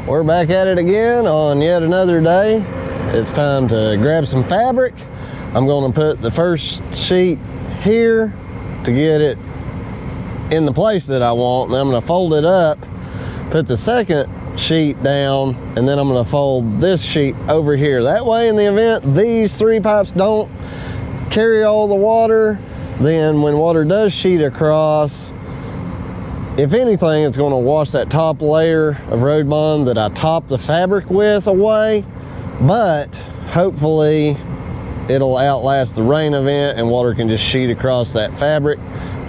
We're back at it again on yet another day. It's time to grab some fabric. I'm going to put the first sheet here to get it in the place that I want, and I'm going to fold it up, put the second sheet down, and then I'm going to fold this sheet over here. That way, in the event these 3 pipes don't carry all the water, then when water does sheet across, if anything, it's going to wash that top layer of road bond that I topped the fabric with away, but hopefully it'll outlast the rain event and water can just sheet across that fabric,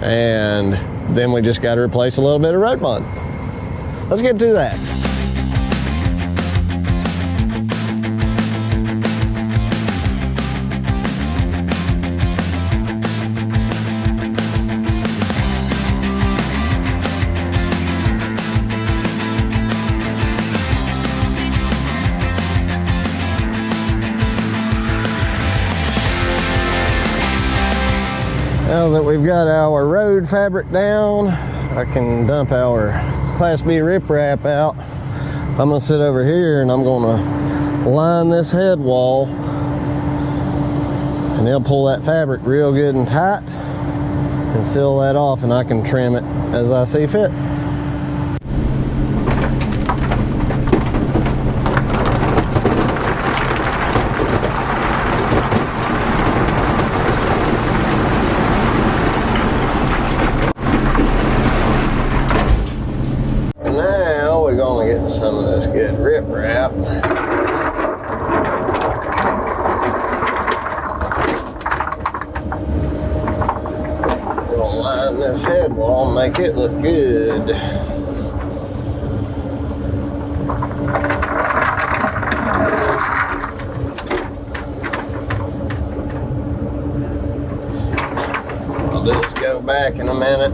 and then we just got to replace a little bit of road bond. Let's get to that. Now that we've got our road fabric down, I can dump our Class B riprap out. I'm gonna sit over here and I'm gonna line this head wall, and they'll pull that fabric real good and tight and seal that off, and I can trim it as I see fit. Some of this good riprap. We'll line this head wall and make it look good. I'll just go back in a minute.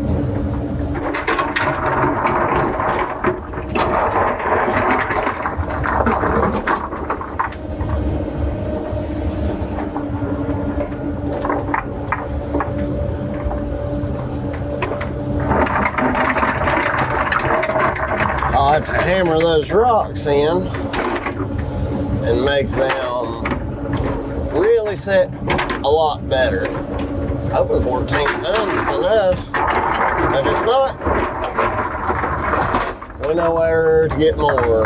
I'll have to hammer those rocks in and make them really set a lot better. Hoping 14 tons is enough. If it's not, we know where to get more.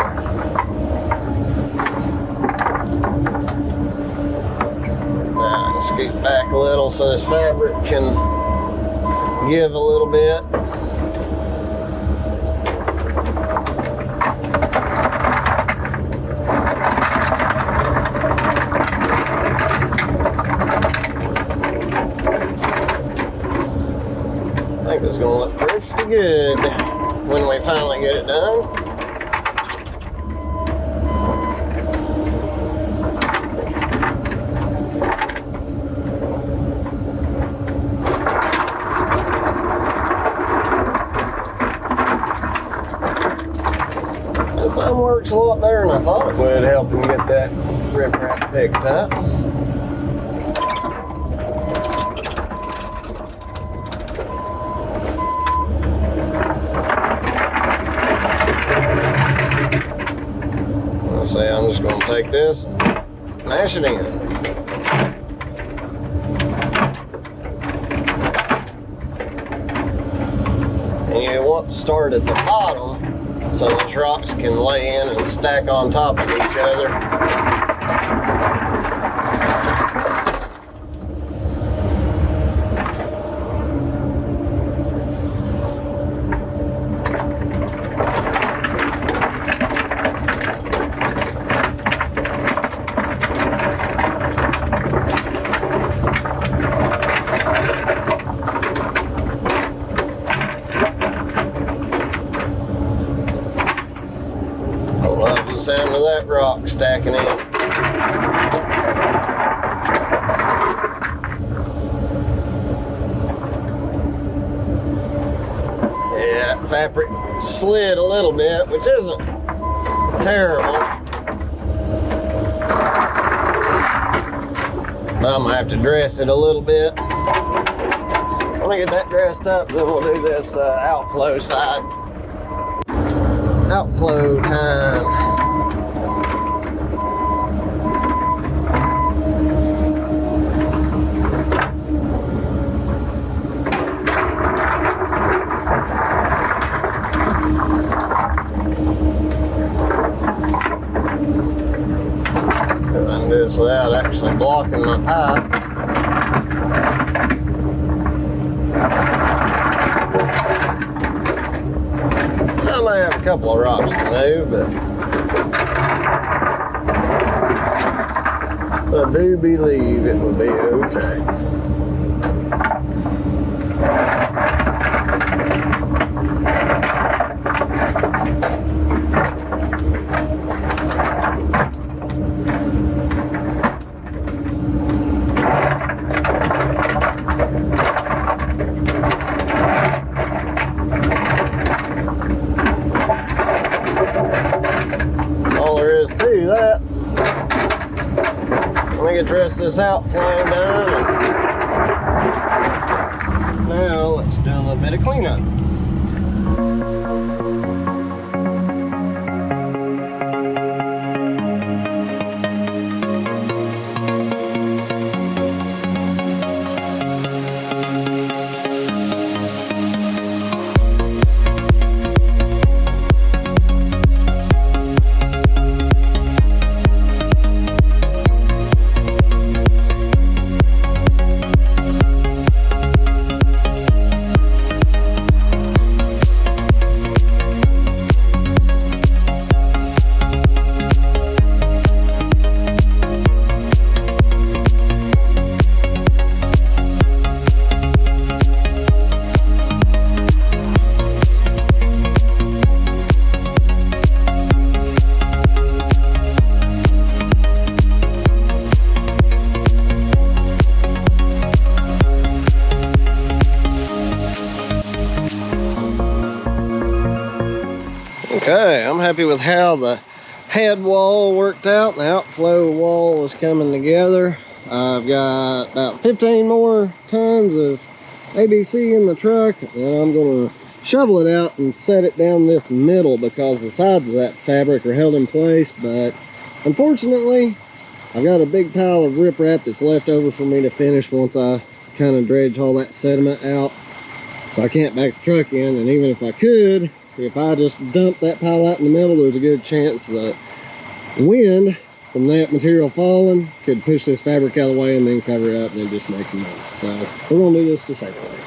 Now, scoot back a little so this fabric can give a little bit. I think it's going to look pretty good when we finally get it done. This thing works a lot better than I thought it would, helping get that riprap picked up. Say I'm just going to take this and mash it in. And you want to start at the bottom so those rocks can lay in and stack on top of each other. Sound of that rock stacking in. Yeah, fabric slid a little bit, which isn't terrible. But I'm gonna have to dress it a little bit. When I get that dressed up, then we'll do this outflow side. outflow time. I can do this without actually blocking my pipe. I may have a couple of rocks to move, but I do believe it will be okay. That. Let me get the rest of this outflow done. Now let's do a little bit of cleanup. Okay, I'm happy with how the head wall worked out. The outflow wall is coming together. I've got about 15 more tons of ABC in the truck, and I'm going to shovel it out and set it down this middle because the sides of that fabric are held in place. But unfortunately, I've got a big pile of riprap that's left over for me to finish once I kind of dredge all that sediment out. So I can't back the truck in, and even if I could, if I just dump that pile out in the middle, there's a good chance that wind from that material falling could push this fabric out of the way and then cover it up, and it just makes a mess. So we're gonna do this the safe way.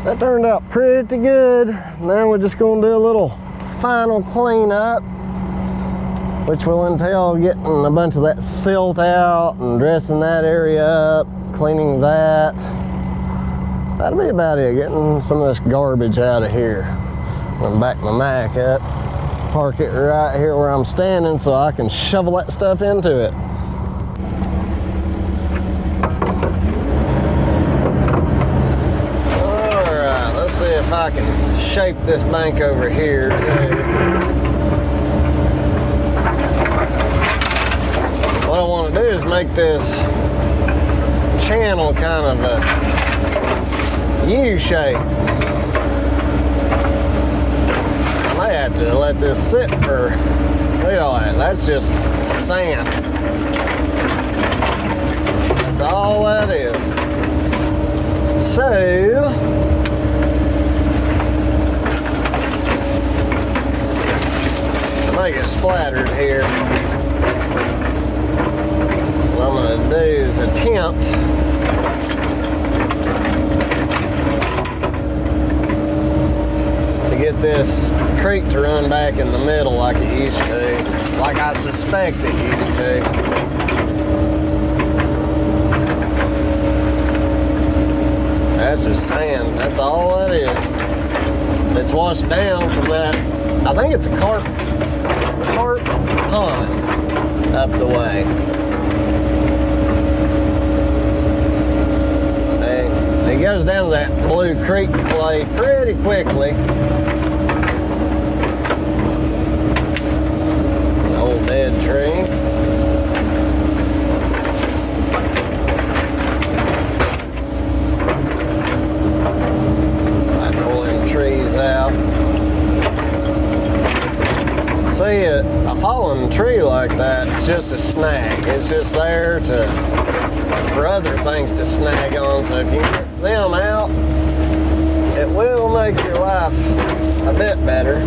That turned out pretty good. Now we're just gonna do a little final cleanup, which will entail getting a bunch of that silt out and dressing that area up, cleaning that. That'll be about it, getting some of this garbage out of here. I'm gonna back my Mac up, park it right here where I'm standing so I can shovel that stuff into it. If I can shape this bank over here too. What I want to do is make this channel kind of a U shape. to let this sit for, look at all that, that's just sand. That's all that is. So, to make it splattered here, what I'm going to do is attempt to get this creek to run back in the middle like it used to, like I suspect it used to. That's just sand, that's all that is. It's washed down from that, I think it's a carp pond up the way. It goes down to that blue creek clay pretty quickly. An old dead tree. I pull them trees out. See, a fallen tree like that, it's just a snag. It's just there for other things to snag on. So if you get them out, it will make your life a bit better.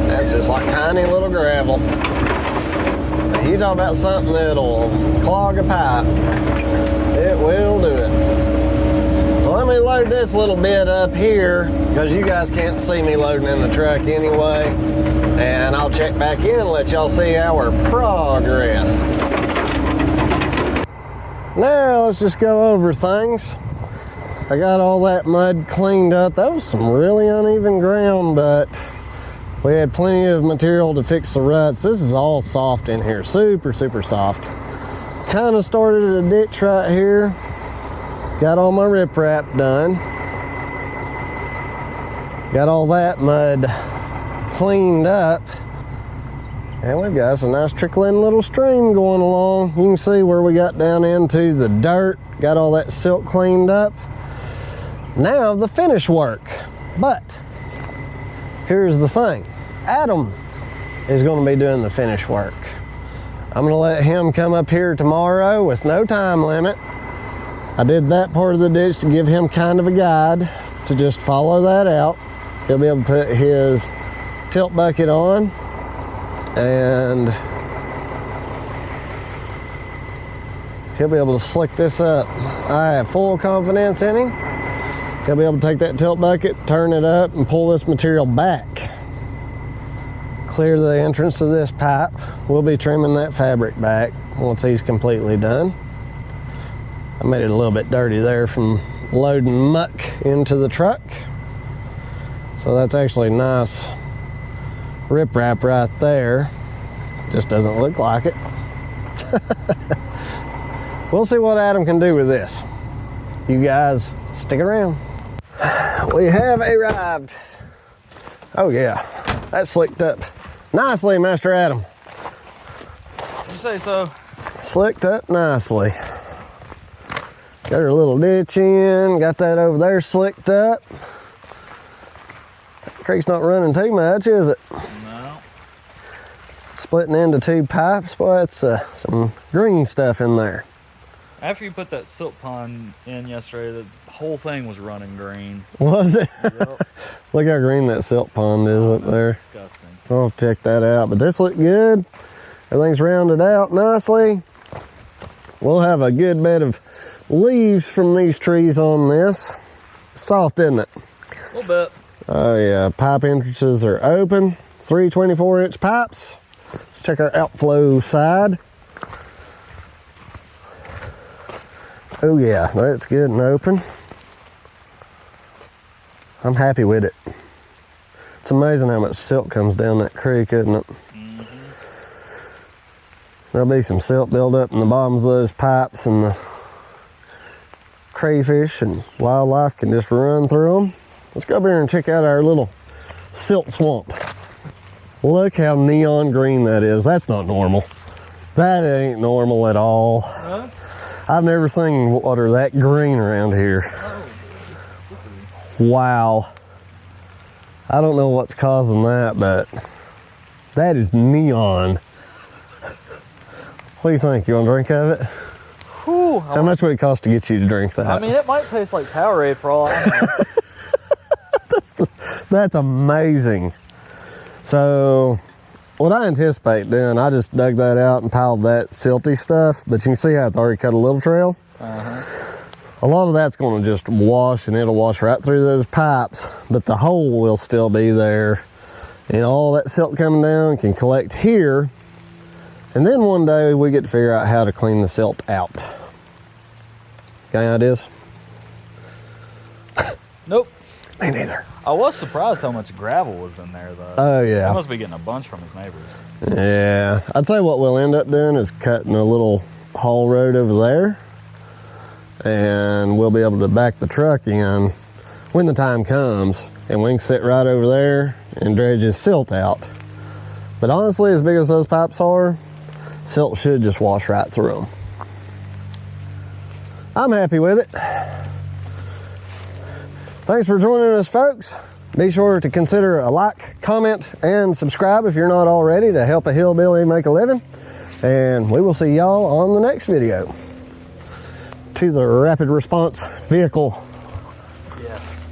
That's just like tiny little gravel. Now you talk about something that'll clog a pipe, it will do it. So let me load this little bit up here, because you guys can't see me loading in the truck anyway. And I'll check back in and let y'all see our progress. Now let's just go over things. I got all that mud cleaned up. That was some really uneven ground, but we had plenty of material to fix the ruts. This is all soft in here, super, super soft. Kind of started a ditch right here. Got all my riprap done. Got all that mud cleaned up. And we've got a nice trickling little stream going along. You can see where we got down into the dirt. Got all that silt cleaned up. Now the finish work. But here's the thing. Adam is going to be doing the finish work. I'm going to let him come up here tomorrow with no time limit. I did that part of the ditch to give him kind of a guide to just follow that out. He'll be able to put his tilt bucket on and he'll be able to slick this up. I have full confidence in him. He'll be able to take that tilt bucket, turn it up, and pull this material back. Clear the entrance to this pipe. We'll be trimming that fabric back once he's completely done. I made it a little bit dirty there from loading muck into the truck. So that's actually nice riprap right there. Just doesn't look like it. We'll see what Adam can do with this. You guys stick around. We have arrived. Oh yeah, that's slicked up nicely, Master Adam. You say so. Slicked up nicely. Got her little ditch in, got that over there slicked up. That creek's not running too much, is it? No. Splitting into two pipes, boy, that's some green stuff in there. After you put that silt pond in yesterday, the whole thing was running green. Was it? Yep. Look how green that silt pond is up there. Disgusting. I'll check that out, but this looked good. Everything's rounded out nicely. We'll have a good bit of leaves from these trees on this. Soft, isn't it? A little bit. Oh yeah, pipe entrances are open. 3 24-inch pipes. Let's check our outflow side. Oh yeah, that's good and open. I'm happy with it. It's amazing how much silt comes down that creek, isn't it? Mm-hmm. There'll be some silt buildup in the bottoms of those pipes, and the crayfish and wildlife can just run through them. Let's go over here and check out our little silt swamp. Look how neon green that is. That's not normal. That ain't normal at all. Huh? I've never seen water that green around here. Wow. I don't know what's causing that, but that is neon. What do you think? You want a drink of it? Whew, How much would it cost to get you to drink that? I mean, it might taste like Powerade for all I know. That's amazing. So, what I anticipate doing, I just dug that out and piled that silty stuff, but you can see how it's already cut a little trail. A lot of that's going to just wash, and it'll wash right through those pipes, but the hole will still be there, and all that silt coming down can collect here, and then one day we get to figure out how to clean the silt out. Got any ideas? Nope. Me neither. I was surprised how much gravel was in there, though. Oh, yeah. He must be getting a bunch from his neighbors. Yeah. I'd say what we'll end up doing is cutting a little haul road over there, and we'll be able to back the truck in when the time comes, and we can sit right over there and dredge his silt out. But honestly, as big as those pipes are, silt should just wash right through them. I'm happy with it. Thanks for joining us, folks. Be sure to consider a like, comment, and subscribe if you're not already to help a hillbilly make a living. And we will see y'all on the next video. To the rapid response vehicle. Yes.